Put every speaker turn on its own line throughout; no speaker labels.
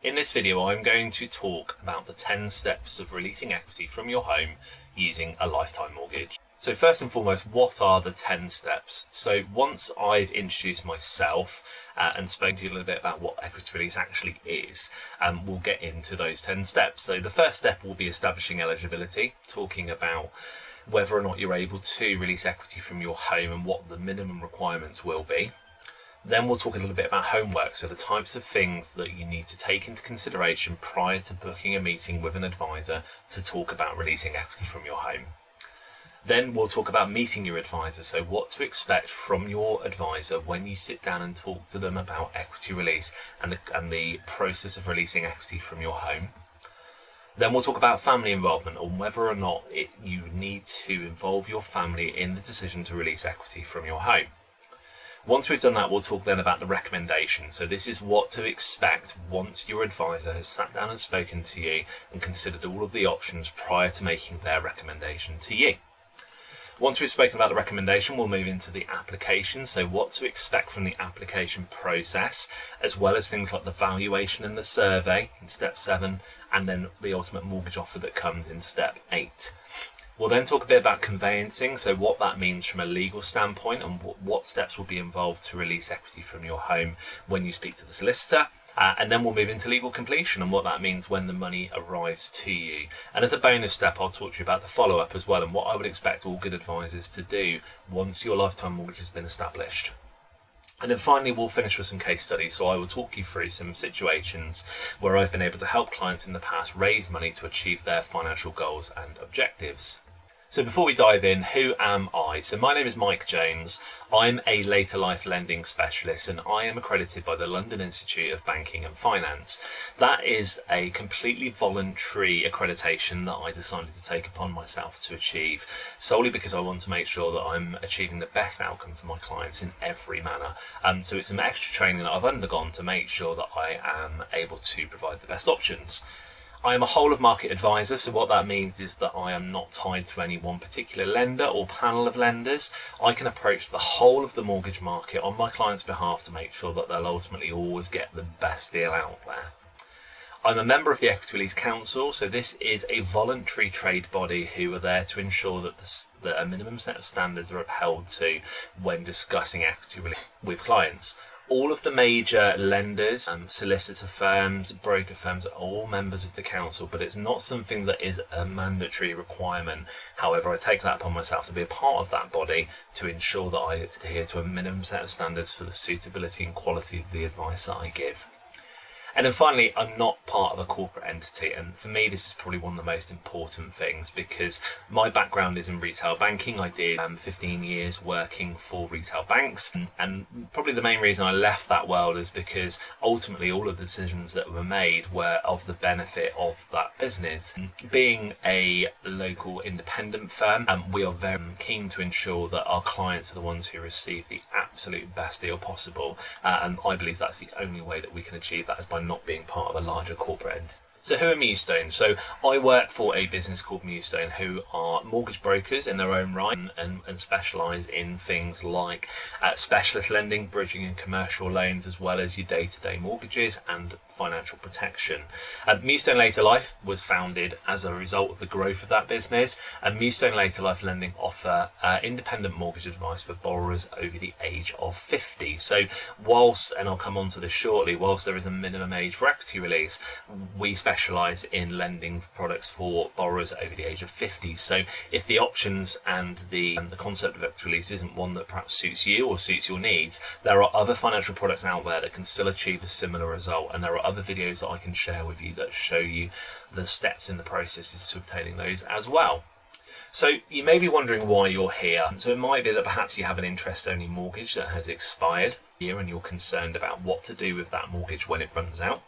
In this video, I'm going to talk about the 10 steps of releasing equity from your home using a lifetime mortgage. So first and foremost, what are the 10 steps? So once I've introduced myself and spoken to you a little bit about what equity release actually is, we'll get into those 10 steps. So the first step will be establishing eligibility, talking about whether or not you're able to release equity from your home and what the minimum requirements will be. Then we'll talk a little bit about homework, so the types of things that you need to take into consideration prior to booking a meeting with an advisor to talk about releasing equity from your home. Then we'll talk about meeting your advisor, so what to expect from your advisor when you sit down and talk to them about equity release and the process of releasing equity from your home. Then we'll talk about family involvement and whether or not you need to involve your family in the decision to release equity from your home. Once we've done that, we'll talk then about the recommendation. So this is what to expect once your advisor has sat down and spoken to you and considered all of the options prior to making their recommendation to you. Once we've spoken about the recommendation, we'll move into the application. So what to expect from the application process, as well as things like the valuation and the survey in step 7, and then the ultimate mortgage offer that comes in step 8. We'll then talk a bit about conveyancing, so what that means from a legal standpoint and what steps will be involved to release equity from your home when you speak to the solicitor. And then we'll move into legal completion and what that means when the money arrives to you. And as a bonus step, I'll talk to you about the follow-up as well and what I would expect all good advisors to do once your lifetime mortgage has been established. And then finally, we'll finish with some case studies. So I will talk you through some situations where I've been able to help clients in the past raise money to achieve their financial goals and objectives. So before we dive in, who am I? So my name is Mike Jones. I'm a later life lending specialist and I am accredited by the London Institute of Banking and Finance. That is a completely voluntary accreditation that I decided to take upon myself to achieve, solely because I want to make sure that I'm achieving the best outcome for my clients in every manner. So it's some extra training that I've undergone to make sure that I am able to provide the best options. I am a whole of market advisor, so what that means is that I am not tied to any one particular lender or panel of lenders. I can approach the whole of the mortgage market on my client's behalf to make sure that they'll ultimately always get the best deal out there. I'm a member of the Equity Release Council, so this is a voluntary trade body who are there to ensure that a minimum set of standards are upheld to when discussing equity release with clients. All of the major lenders, solicitor firms, broker firms are all members of the council, but it's not something that is a mandatory requirement. However, I take that upon myself to be a part of that body to ensure that I adhere to a minimum set of standards for the suitability and quality of the advice that I give. And then finally, I'm not part of a corporate entity, and for me this is probably one of the most important things because my background is in retail banking. I did 15 years working for retail banks, and probably the main reason I left that world is because ultimately all of the decisions that were made were of the benefit of that business. Being a local independent firm, we are very keen to ensure that our clients are the ones who receive the absolute best deal possible, and I believe that's the only way that we can achieve that is by not being part of a larger corporate entity. So who are Mewstone? So I work for a business called Mewstone who are mortgage brokers in their own right and specialise in things like specialist lending, bridging and commercial loans, as well as your day-to-day mortgages and financial protection. Mewstone Later Life was founded as a result of the growth of that business, and Mewstone Later Life Lending offer independent mortgage advice for borrowers over the age of 50. So whilst, and I'll come on to this shortly, whilst there is a minimum age for equity release, we specialise in lending products for borrowers over the age of 50. So if the options and the concept of equity release isn't one that perhaps suits you or suits your needs, there are other financial products out there that can still achieve a similar result, and there are other videos that I can share with you that show you the steps in the processes to obtaining those as well. So you may be wondering why you're here. So it might be that perhaps you have an interest-only mortgage that has expired here and you're concerned about what to do with that mortgage when it runs out.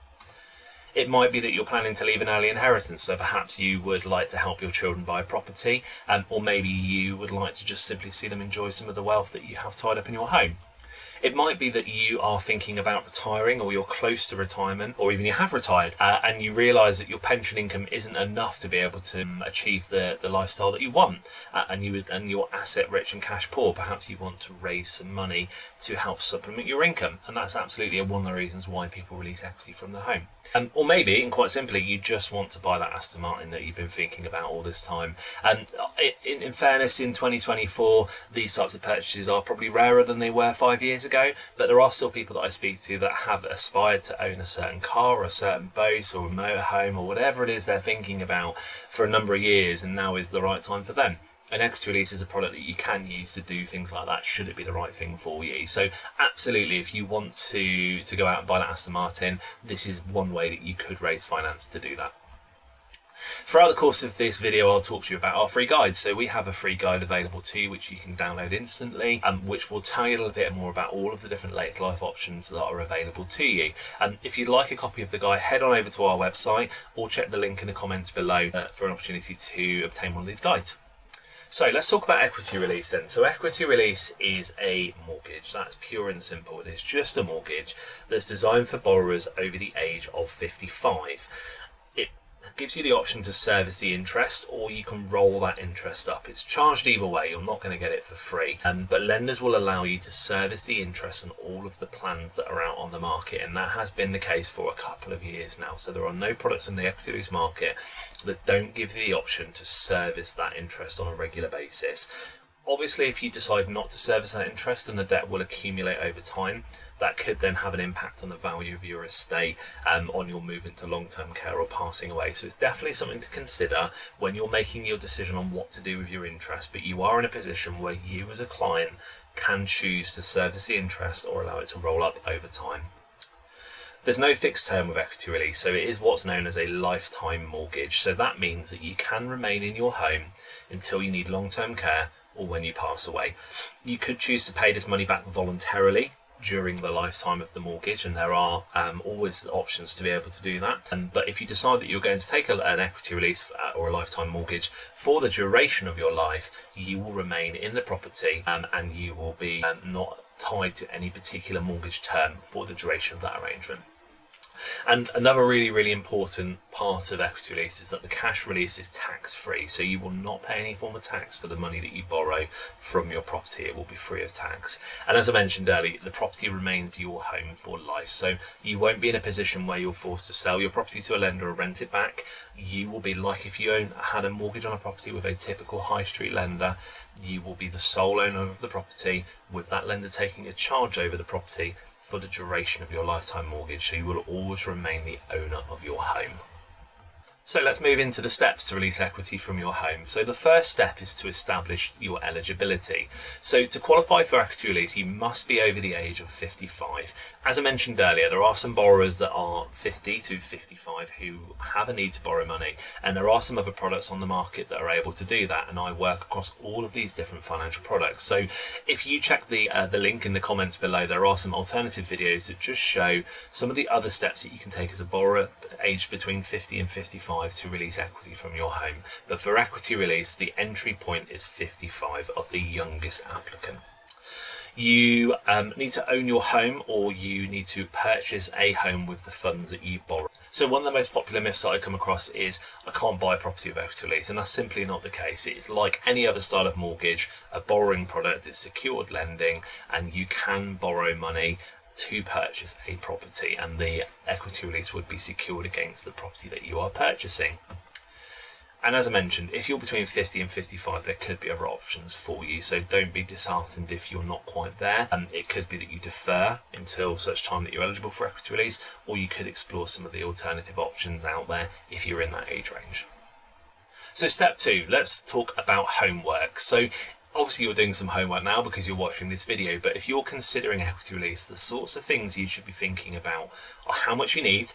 It might be that you're planning to leave an early inheritance, so perhaps you would like to help your children buy property, or maybe you would like to just simply see them enjoy some of the wealth that you have tied up in your home. It might be that you are thinking about retiring, or you're close to retirement, or even you have retired, and you realise that your pension income isn't enough to be able to achieve the lifestyle that you want, and you're asset rich and cash poor. Perhaps you want to raise some money to help supplement your income, and that's absolutely one of the reasons why people release equity from their home. Or maybe, and quite simply, you just want to buy that Aston Martin that you've been thinking about all this time. And in fairness, in 2024, these types of purchases are probably rarer than they were 5 years ago, but there are still people that I speak to that have aspired to own a certain car or a certain boat or a motorhome or whatever it is they're thinking about for a number of years, and now is the right time for them. An equity release is a product that you can use to do things like that should it be the right thing for you. So absolutely, if you want to go out and buy that Aston Martin, this is one way that you could raise finance to do that. Throughout the course of this video, I'll talk to you about our free guide. So we have a free guide available to you, which you can download instantly, which will tell you a little bit more about all of the different later life options that are available to you. And if you'd like a copy of the guide, head on over to our website or check the link in the comments below for an opportunity to obtain one of these guides. So let's talk about equity release then. So equity release is a mortgage. That's pure and simple. It is just a mortgage that's designed for borrowers over the age of 55. It gives you the option to service the interest, or you can roll that interest up. It's charged either way. You're not going to get it for free, but lenders will allow you to service the interest on all of the plans that are out on the market, and that has been the case for a couple of years now. So there are no products in the equity release market that don't give you the option to service that interest on a regular basis. Obviously, if you decide not to service that interest, then the debt will accumulate over time. That could then have an impact on the value of your estate, on your movement to long-term care or passing away. So it's definitely something to consider when you're making your decision on what to do with your interest. But you are in a position where you as a client can choose to service the interest or allow it to roll up over time. There's no fixed term with equity release, so it is what's known as a lifetime mortgage. So that means that you can remain in your home until you need long-term care or when you pass away. You could choose to pay this money back voluntarily during the lifetime of the mortgage, and there are always options to be able to do that. But if you decide that you're going to take an equity release or a lifetime mortgage for the duration of your life, you will remain in the property and you will be not tied to any particular mortgage term for the duration of that arrangement. And another really, really important part of equity release is that the cash release is tax-free. So you will not pay any form of tax for the money that you borrow from your property. It will be free of tax. And as I mentioned earlier, the property remains your home for life. So you won't be in a position where you're forced to sell your property to a lender or rent it back. You will be like if you had a mortgage on a property with a typical high street lender. You will be the sole owner of the property, with that lender taking a charge over the property for the duration of your lifetime mortgage, so you will always remain the owner of your home. So let's move into the steps to release equity from your home. So the first step is to establish your eligibility. So to qualify for equity release, you must be over the age of 55. As I mentioned earlier, there are some borrowers that are 50 to 55 who have a need to borrow money, and there are some other products on the market that are able to do that, and I work across all of these different financial products. So if you check the link in the comments below, there are some alternative videos that just show some of the other steps that you can take as a borrower aged between 50 and 55 to release equity from your home. But for equity release, the entry point is 55 of the youngest applicant. You need to own your home, or you need to purchase a home with the funds that you borrow. So one of the most popular myths that I come across is I can't buy a property with equity release, and that's simply not the case. It's like any other style of mortgage, a borrowing product. It's secured lending, and you can borrow money to purchase a property, and the equity release would be secured against the property that you are purchasing. And as I mentioned, if you're between 50 and 55, there could be other options for you, so don't be disheartened if you're not quite there. It could be that you defer until such time that you're eligible for equity release, or you could explore some of the alternative options out there if you're in that age range. So step 2, let's talk about homework. So obviously you're doing some homework now because you're watching this video, but if you're considering equity release, the sorts of things you should be thinking about are how much you need,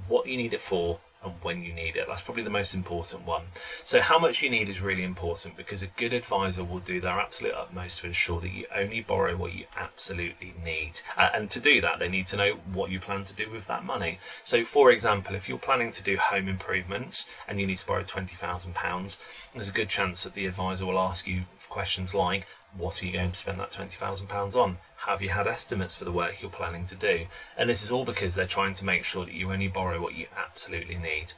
what you need it for, and when you need it. That's probably the most important one. So how much you need is really important, because a good advisor will do their absolute utmost to ensure that you only borrow what you absolutely need. And to do that, they need to know what you plan to do with that money. So for example, if you're planning to do home improvements and you need to borrow £20,000, there's a good chance that the advisor will ask you questions like, what are you going to spend that £20,000 on? Have you had estimates for the work you're planning to do? And this is all because they're trying to make sure that you only borrow what you absolutely need.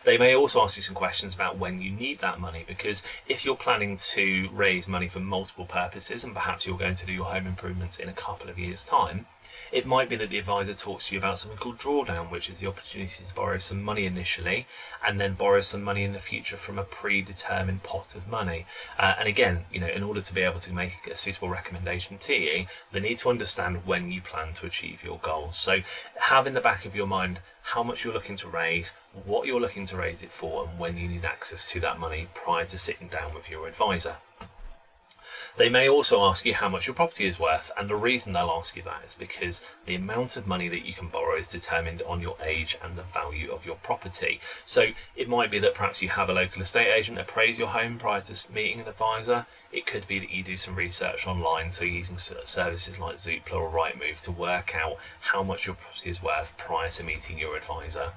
They may also ask you some questions about when you need that money, because if you're planning to raise money for multiple purposes and perhaps you're going to do your home improvements in a couple of years' time, it might be that the advisor talks to you about something called drawdown, which is the opportunity to borrow some money initially and then borrow some money in the future from a predetermined pot of money. And again, in order to be able to make a suitable recommendation to you, they need to understand when you plan to achieve your goals. So have in the back of your mind how much you're looking to raise, what you're looking to raise it for, and when you need access to that money prior to sitting down with your advisor. They may also ask you how much your property is worth, and the reason they'll ask you that is because the amount of money that you can borrow is determined on your age and the value of your property. So it might be that perhaps you have a local estate agent appraise your home prior to meeting an advisor. It could be that you do some research online, so using services like Zoopla or Rightmove to work out how much your property is worth prior to meeting your advisor.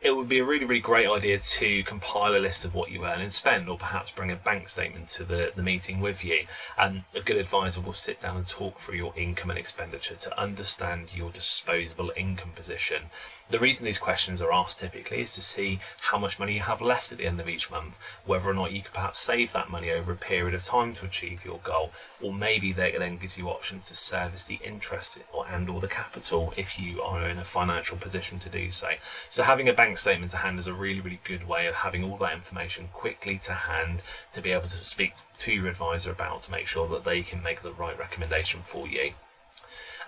It would be a really, really great idea to compile a list of what you earn and spend, or perhaps bring a bank statement to the meeting with you. And a good advisor will sit down and talk through your income and expenditure to understand your disposable income position. The reason these questions are asked typically is to see how much money you have left at the end of each month, whether or not you could perhaps save that money over a period of time to achieve your goal, or maybe they then gives you options to service the interest or the capital if you are in a financial position to do so. So having a bank statement to hand is a really, really good way of having all that information quickly to hand to be able to speak to your advisor about, to make sure that they can make the right recommendation for you.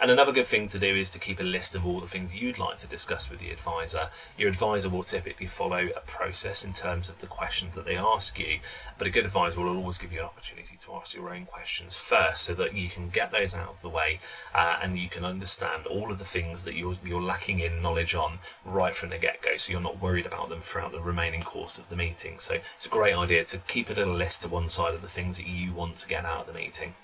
And another good thing to do is to keep a list of all the things you'd like to discuss with the advisor. Your advisor will typically follow a process in terms of the questions that they ask you, but a good advisor will always give you an opportunity to ask your own questions first, so that you can get those out of the way and you can understand all of the things that you're lacking in knowledge on right from the get-go, so you're not worried about them throughout the remaining course of the meeting. So it's a great idea to keep a little list to one side of the things that you want to get out of the meeting.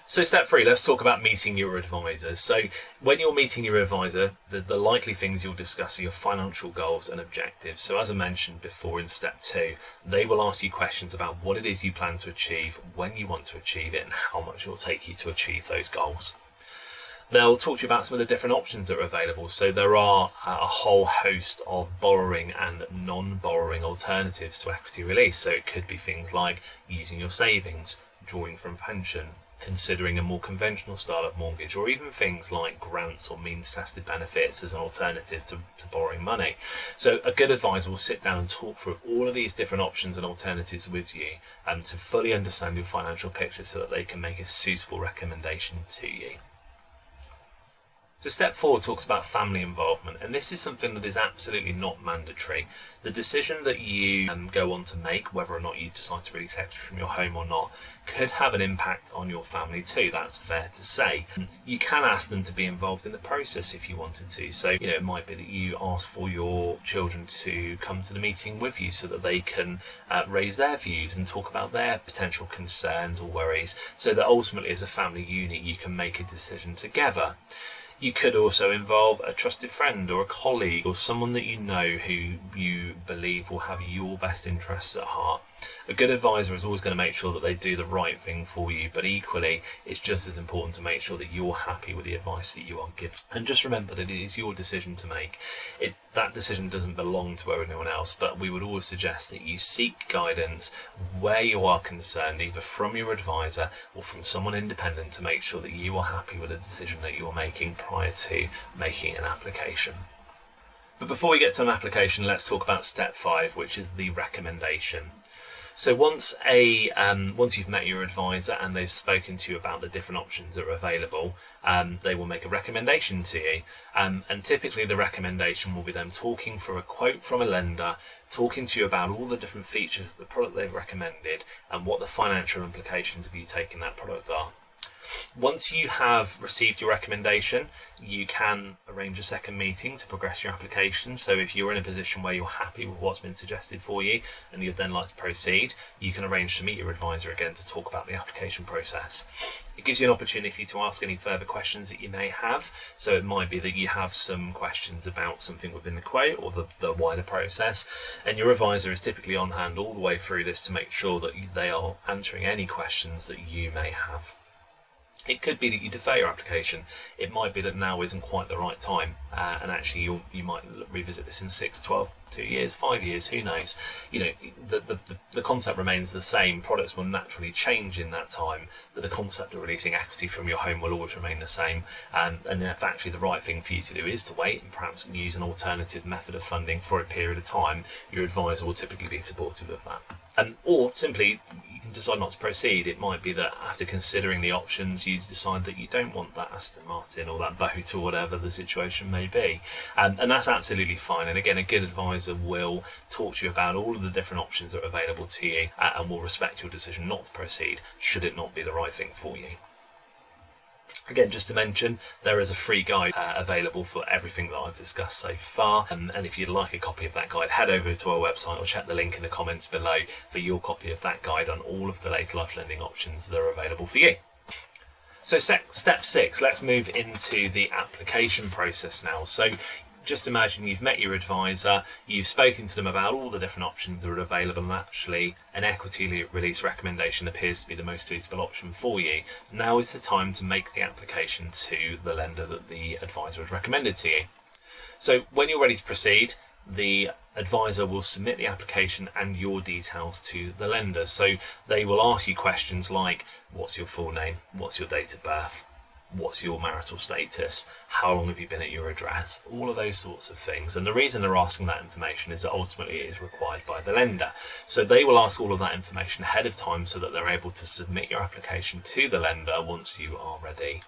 So step 3, let's talk about meeting your advisor. So when you're meeting your advisor, the likely things you'll discuss are your financial goals and objectives. So as I mentioned before in step 2, they will ask you questions about what it is you plan to achieve, when you want to achieve it, and how much it will take you to achieve those goals. They'll talk to you about some of the different options that are available. So there are a whole host of borrowing and non-borrowing alternatives to equity release. So it could be things like using your savings, drawing from pension, considering a more conventional style of mortgage, or even things like grants or means tested benefits as an alternative to borrowing money. So a good advisor will sit down and talk through all of these different options and alternatives with you to fully understand your financial picture, so that they can make a suitable recommendation to you. So step 4 talks about family involvement, and this is something that is absolutely not mandatory. The decision that you go on to make, whether or not you decide to release equity from your home or not, could have an impact on your family too. That's fair to say. You can ask them to be involved in the process if you wanted to. So it might be that you ask for your children to come to the meeting with you, so that they can raise their views and talk about their potential concerns or worries, so that ultimately as a family unit you can make a decision together. You could also involve a trusted friend or a colleague, or someone that you know who you believe will have your best interests at heart. A good advisor is always going to make sure that they do the right thing for you, but equally it's just as important to make sure that you're happy with the advice that you are given. And just remember that it is your decision to make. That decision doesn't belong to anyone else, but we would always suggest that you seek guidance where you are concerned, either from your advisor or from someone independent, to make sure that you are happy with the decision that you are making prior to making an application. But before we get to an application, let's talk about step 5, which is the recommendation. So once you've met your advisor and they've spoken to you about the different options that are available, they will make a recommendation to you. And typically the recommendation will be them talking for a quote from a lender, talking to you about all the different features of the product they've recommended and what the financial implications of you taking that product are. Once you have received your recommendation, you can arrange a second meeting to progress your application. So if you're in a position where you're happy with what's been suggested for you and you'd then like to proceed, you can arrange to meet your advisor again to talk about the application process. It gives you an opportunity to ask any further questions that you may have. So it might be that you have some questions about something within the quote or the wider process, and your advisor is typically on hand all the way through this to make sure that they are answering any questions that you may have. It could be that you defer your application. It might be that now isn't quite the right time, and actually you might revisit this in 6, 12, 2 years, 5 years, who knows. The concept remains the same. Products will naturally change in that time, but the concept of releasing equity from your home will always remain the same. And if actually the right thing for you to do is to wait and perhaps use an alternative method of funding for a period of time, your advisor will typically be supportive of that. Or simply, you can decide not to proceed. It might be that after considering the options, you decide that you don't want that Aston Martin or that boat or whatever the situation may be. And that's absolutely fine. And again, a good advisor will talk to you about all of the different options that are available to you and will respect your decision not to proceed should it not be the right thing for you. Again, just to mention, there is a free guide available for everything that I've discussed so far. And if you'd like a copy of that guide, head over to our website or check the link in the comments below for your copy of that guide on all of the later life lending options that are available for you. So step 6, let's move into the application process now. So just imagine you've met your advisor, you've spoken to them about all the different options that are available, and actually an equity release recommendation appears to be the most suitable option for you. Now is the time to make the application to the lender that the advisor has recommended to you. So when you're ready to proceed, the advisor will submit the application and your details to the lender. So they will ask you questions like, what's your full name, what's your date of birth, what's your marital status, how long have you been at your address, all of those sorts of things. And the reason they're asking that information is that ultimately it is required by the lender. So they will ask all of that information ahead of time so that they're able to submit your application to the lender once you are ready.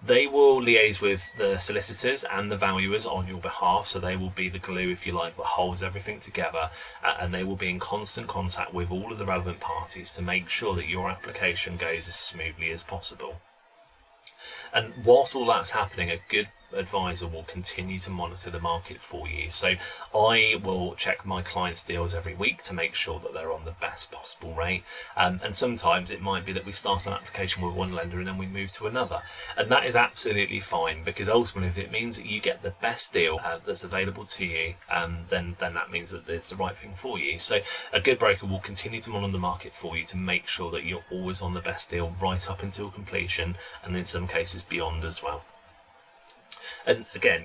They will liaise with the solicitors and the valuers on your behalf, so they will be the glue, if you like, that holds everything together, and they will be in constant contact with all of the relevant parties to make sure that your application goes as smoothly as possible. And whilst all that's happening, a good advisor will continue to monitor the market for you. So I will check my clients' deals every week to make sure that they're on the best possible rate. And sometimes it might be that we start an application with one lender and then we move to another. And that is absolutely fine, because ultimately if it means that you get the best deal that's available to you, then that means that it's the right thing for you. So a good broker will continue to monitor the market for you to make sure that you're always on the best deal right up until completion, and in some cases beyond as well. And again,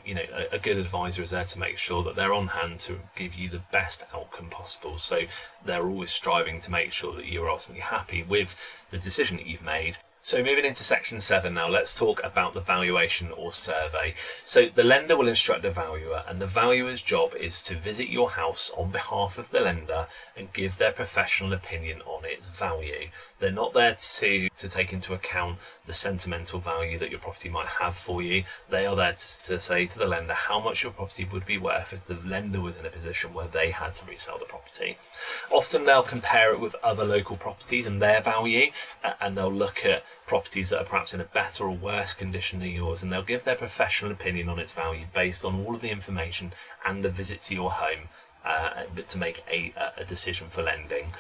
a good advisor is there to make sure that they're on hand to give you the best outcome possible. So they're always striving to make sure that you're ultimately happy with the decision that you've made. So moving into section 7 now, let's talk about the valuation or survey. So the lender will instruct the valuer, and the valuer's job is to visit your house on behalf of the lender and give their professional opinion on its value. They're not there to take into account the sentimental value that your property might have for you. They are there to say to the lender how much your property would be worth if the lender was in a position where they had to resell the property. Often they'll compare it with other local properties and their value, and they'll look at properties that are perhaps in a better or worse condition than yours, and they'll give their professional opinion on its value based on all of the information and a visit to your home to make a decision for lending.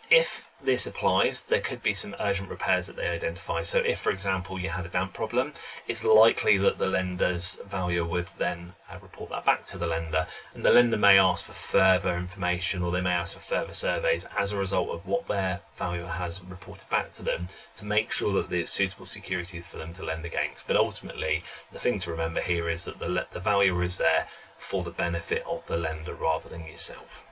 If this applies, there could be some urgent repairs that they identify. So if, for example, you had a damp problem, it's likely that the lender's valuer would then report that back to the lender, and the lender may ask for further information, or they may ask for further surveys as a result of what their valuer has reported back to them, to make sure that there's suitable security for them to lend against. But ultimately, the thing to remember here is that the valuer is there for the benefit of the lender rather than yourself.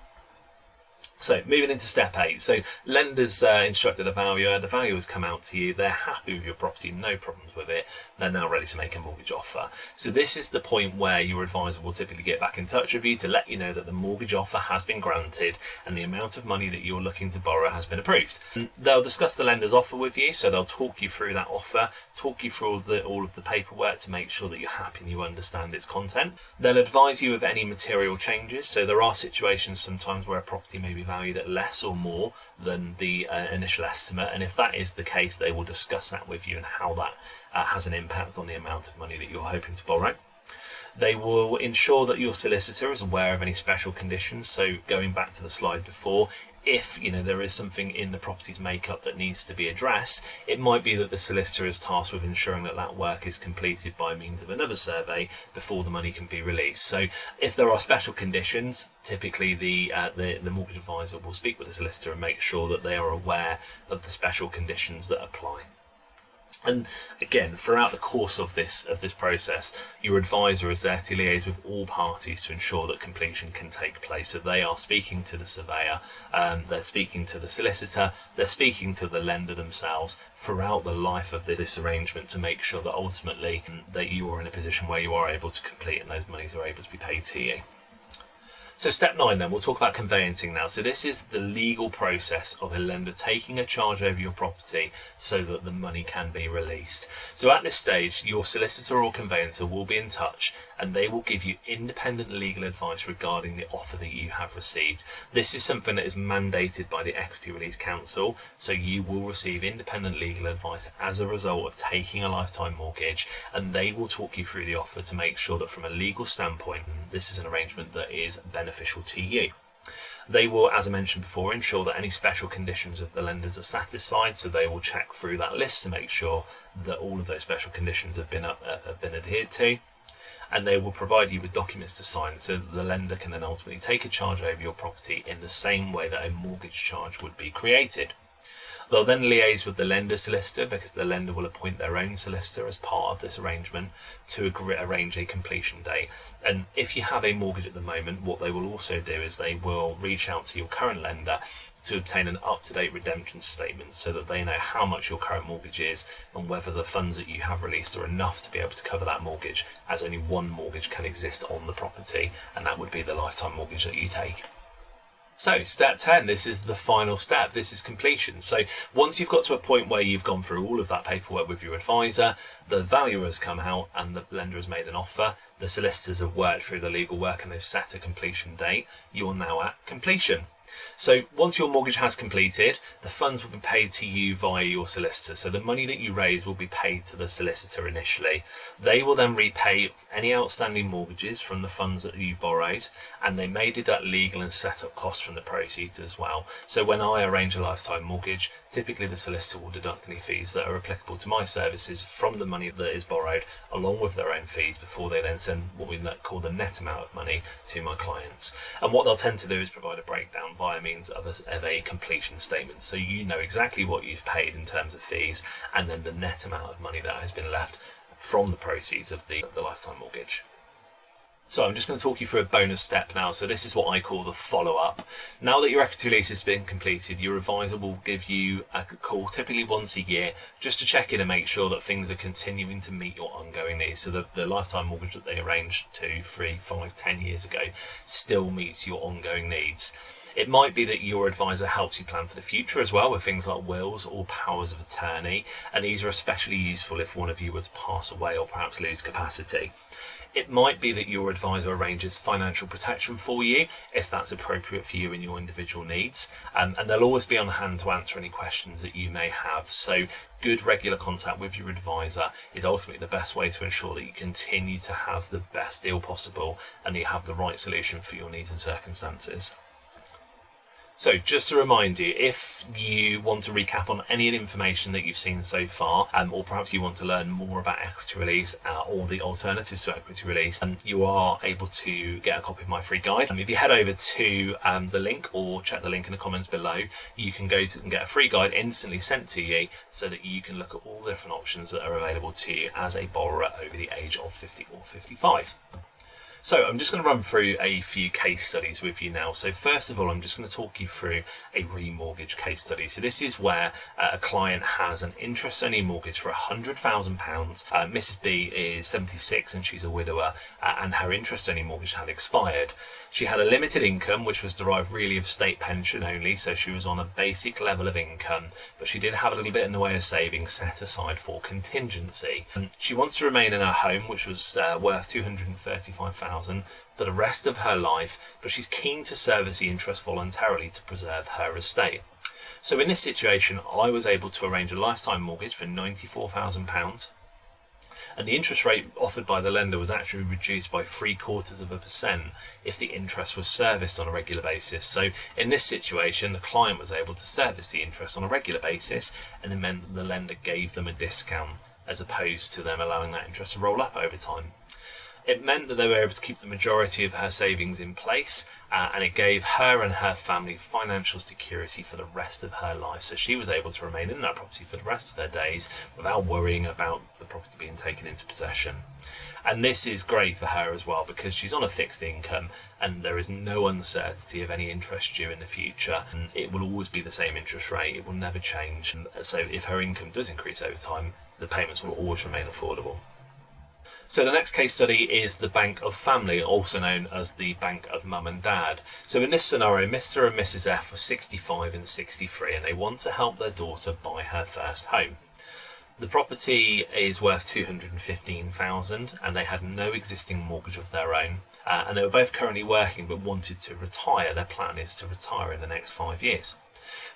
So moving into step 8, so lenders instructed a valuer, the valuers come out to you, they're happy with your property, no problems with it, they're now ready to make a mortgage offer. So this is the point where your advisor will typically get back in touch with you to let you know that the mortgage offer has been granted and the amount of money that you're looking to borrow has been approved. And they'll discuss the lender's offer with you, so they'll talk you through that offer, talk you through all of the paperwork to make sure that you're happy and you understand its content. They'll advise you of any material changes, so there are situations sometimes where a property may be valued at less or more than the initial estimate, and if that is the case, they will discuss that with you and how that has an impact on the amount of money that you're hoping to borrow. They will ensure that your solicitor is aware of any special conditions. So going back to the slide before, if there is something in the property's makeup that needs to be addressed, it might be that the solicitor is tasked with ensuring that that work is completed by means of another survey before the money can be released. So if there are special conditions, typically the mortgage advisor will speak with the solicitor and make sure that they are aware of the special conditions that apply. And again, throughout the course of this process, your advisor is there to liaise with all parties to ensure that completion can take place. So they are speaking to the surveyor, they're speaking to the solicitor, they're speaking to the lender themselves throughout the life of this arrangement to make sure that ultimately that you are in a position where you are able to complete and those monies are able to be paid to you. So step 9 then, we'll talk about conveyancing now. So this is the legal process of a lender taking a charge over your property so that the money can be released. So at this stage, your solicitor or conveyancer will be in touch and they will give you independent legal advice regarding the offer that you have received. This is something that is mandated by the Equity Release Council, so you will receive independent legal advice as a result of taking a lifetime mortgage, and they will talk you through the offer to make sure that from a legal standpoint, this is an arrangement that is beneficial to you. They will, as I mentioned before, ensure that any special conditions of the lenders are satisfied, so they will check through that list to make sure that all of those special conditions have been adhered to. And they will provide you with documents to sign so that the lender can then ultimately take a charge over your property in the same way that a mortgage charge would be created. They'll then liaise with the lender solicitor, because the lender will appoint their own solicitor as part of this arrangement to arrange a completion date. And if you have a mortgage at the moment, what they will also do is they will reach out to your current lender to obtain an up-to-date redemption statement so that they know how much your current mortgage is and whether the funds that you have released are enough to be able to cover that mortgage, as only one mortgage can exist on the property, and that would be the lifetime mortgage that you take. So step 10, this is the final step. This is completion. So once you've got to a point where you've gone through all of that paperwork with your advisor, the valuer has come out and the lender has made an offer, the solicitors have worked through the legal work and they've set a completion date, you're now at completion. So once your mortgage has completed, the funds will be paid to you via your solicitor. So the money that you raise will be paid to the solicitor initially. They will then repay any outstanding mortgages from the funds that you've borrowed, and they may deduct legal and setup costs from the proceeds as well. So when I arrange a lifetime mortgage, typically the solicitor will deduct any fees that are applicable to my services from the money that is borrowed, along with their own fees, before they then send what we call the net amount of money to my clients. And what they'll tend to do is provide a breakdown via means of a completion statement, so you know exactly what you've paid in terms of fees and then the net amount of money that has been left from the proceeds of the lifetime mortgage. So I'm just going to talk you through a bonus step now. So this is what I call the follow-up. Now that your equity release has been completed, your advisor will give you a call typically once a year just to check in and make sure that things are continuing to meet your ongoing needs. So the lifetime mortgage that they arranged 2, 3, 5, 10 years ago still meets your ongoing needs. It might be that your advisor helps you plan for the future as well, with things like wills or powers of attorney, and these are especially useful if one of you were to pass away or perhaps lose capacity. It might be that your advisor arranges financial protection for you if that's appropriate for you and your individual needs, and they'll always be on hand to answer any questions that you may have. So good regular contact with your advisor is ultimately the best way to ensure that you continue to have the best deal possible and you have the right solution for your needs and circumstances. So just to remind you, if you want to recap on any of the information that you've seen so far, or perhaps you want to learn more about equity release or the alternatives to equity release, you are able to get a copy of my free guide. If you head over to the link or check the link in the comments below, you can go to and get a free guide instantly sent to you so that you can look at all the different options that are available to you as a borrower over the age of 50 or 55. So I'm just going to run through a few case studies with you now. So first of all, I'm just going to talk you through a remortgage case study. So this is where a client has an interest-only mortgage for £100,000. Mrs. B is 76 and she's a widower, and her interest-only mortgage had expired. She had a limited income, which was derived really of state pension only, so she was on a basic level of income, but she did have a little bit in the way of savings set aside for contingency. She wants to remain in her home, which was worth £235,000 for the rest of her life, but she's keen to service the interest voluntarily to preserve her estate. So in this situation, I was able to arrange a lifetime mortgage for £94,000, and the interest rate offered by the lender was actually reduced by 0.75% if the interest was serviced on a regular basis. So in this situation, the client was able to service the interest on a regular basis, and it meant that the lender gave them a discount as opposed to them allowing that interest to roll up over time. It meant that they were able to keep the majority of her savings in place, and it gave her and her family financial security for the rest of her life. So she was able to remain in that property for the rest of her days without worrying about the property being taken into possession. And this is great for her as well because she's on a fixed income and there is no uncertainty of any interest due in the future. And it will always be the same interest rate, it will never change. So if her income does increase over time, the payments will always remain affordable. So the next case study is the Bank of Family, also known as the Bank of Mum and Dad. So in this scenario, Mr. and Mrs. F were 65 and 63 and they want to help their daughter buy her first home. The property is worth $215,000 and they had no existing mortgage of their own, and they were both currently working but wanted to retire. Their plan is to retire in the next 5 years.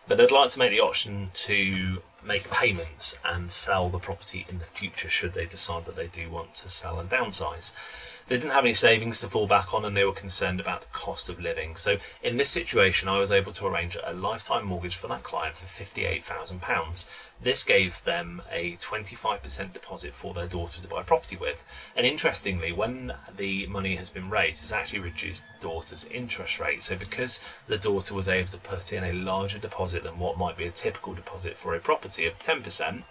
But they'd like to make the option to make payments and sell the property in the future should they decide that they do want to sell and downsize. They didn't have any savings to fall back on and they were concerned about the cost of living. So in this situation, I was able to arrange a lifetime mortgage for that client for £58,000. This gave them a 25% deposit for their daughter to buy property with. And interestingly, when the money has been raised, it's actually reduced the daughter's interest rate. So because the daughter was able to put in a larger deposit than what might be a typical deposit for a property of 10%,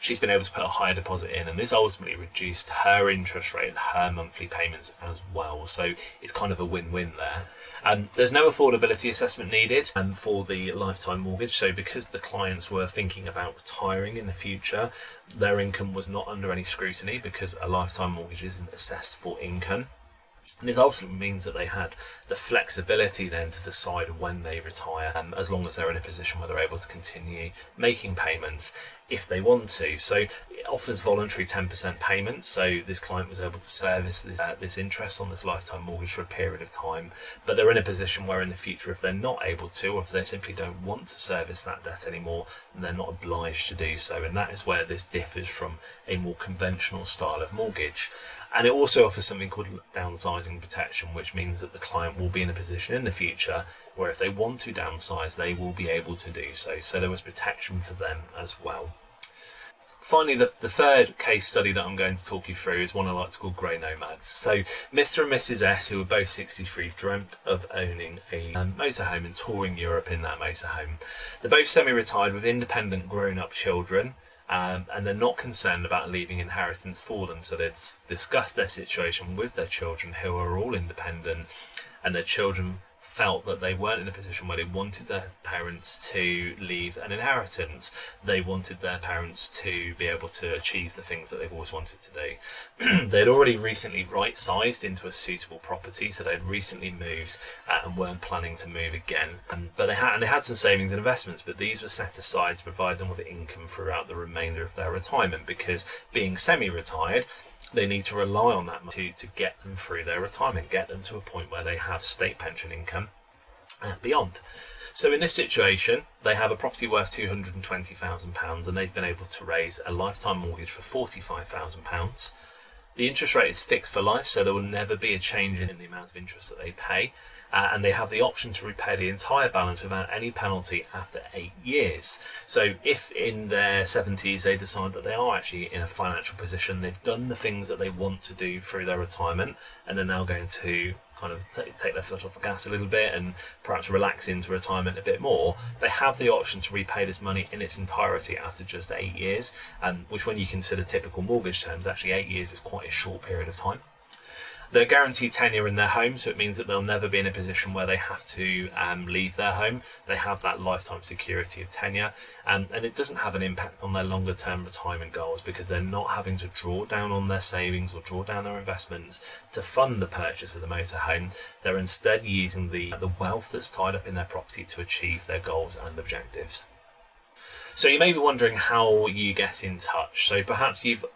she's been able to put a higher deposit in, and this ultimately reduced her interest rate and her monthly payments as well. So it's kind of a win-win there. There's no affordability assessment needed for the lifetime mortgage. So because the clients were thinking about retiring in the future, their income was not under any scrutiny because a lifetime mortgage isn't assessed for income. And this ultimately means that they had the flexibility then to decide when they retire, as long as they're in a position where they're able to continue making payments if they want to. So it offers voluntary 10% payments. So this client was able to service this interest on this lifetime mortgage for a period of time, but they're in a position where in the future, if they're not able to, or if they simply don't want to service that debt anymore, then they're not obliged to do so. And that is where this differs from a more conventional style of mortgage. And it also offers something called downsizing protection, which means that the client will be in a position in the future where if they want to downsize, they will be able to do so. So there was protection for them as well. Finally, the third case study that I'm going to talk you through is one I like to call grey nomads. So Mr. and Mrs. S, who were both 63, dreamt of owning a motorhome and touring Europe in that motorhome. They're both semi-retired with independent grown-up children. And they're not concerned about leaving inheritance for them. So they've discussed their situation with their children, who are all independent, and their children felt that they weren't in a position where they wanted their parents to leave an inheritance. They wanted their parents to be able to achieve the things that they've always wanted to do. They'd already recently right-sized into a suitable property, so they'd recently moved and weren't planning to move again. But they had some savings and investments, but these were set aside to provide them with income throughout the remainder of their retirement, because being semi-retired, they need to rely on that to get them through their retirement, get them to a point where they have state pension income and beyond. So in this situation, they have a property worth £220,000 and they've been able to raise a lifetime mortgage for £45,000. The interest rate is fixed for life, so there will never be a change in the amount of interest that they pay. And they have the option to repay the entire balance without any penalty after 8 years. So if in their 70s they decide that they are actually in a financial position, they've done the things that they want to do through their retirement, and they're now going to kind of take their foot off the gas a little bit and perhaps relax into retirement a bit more, they have the option to repay this money in its entirety after just 8 years, which when you consider typical mortgage terms, actually 8 years is quite a short period of time. They're guaranteed tenure in their home, so it means that they'll never be in a position where they have to leave their home. They have that lifetime security of tenure, and it doesn't have an impact on their longer term retirement goals because they're not having to draw down on their savings or draw down their investments to fund the purchase of the motorhome. They're instead using the wealth that's tied up in their property to achieve their goals and objectives. So you may be wondering how you get in touch. So perhaps you've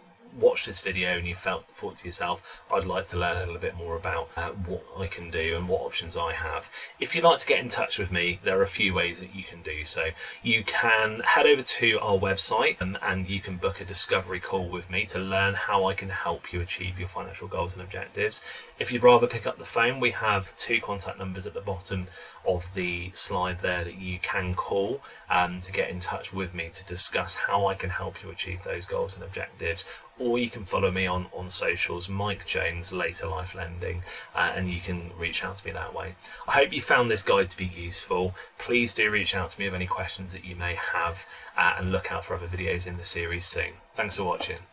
watched this video and you thought to yourself, I'd like to learn a little bit more about what I can do and what options I have. If you'd like to get in touch with me, there are a few ways that you can do so. You can head over to our website and you can book a discovery call with me to learn how I can help you achieve your financial goals and objectives. If you'd rather pick up the phone, we have 2 contact numbers at the bottom of the slide there that you can call to get in touch with me to discuss how I can help you achieve those goals and objectives. or you can follow me on socials, Mike Jones, Later Life Lending, and you can reach out to me that way. I hope you found this guide to be useful. Please do reach out to me with any questions that you may have, and look out for other videos in the series soon. Thanks for watching.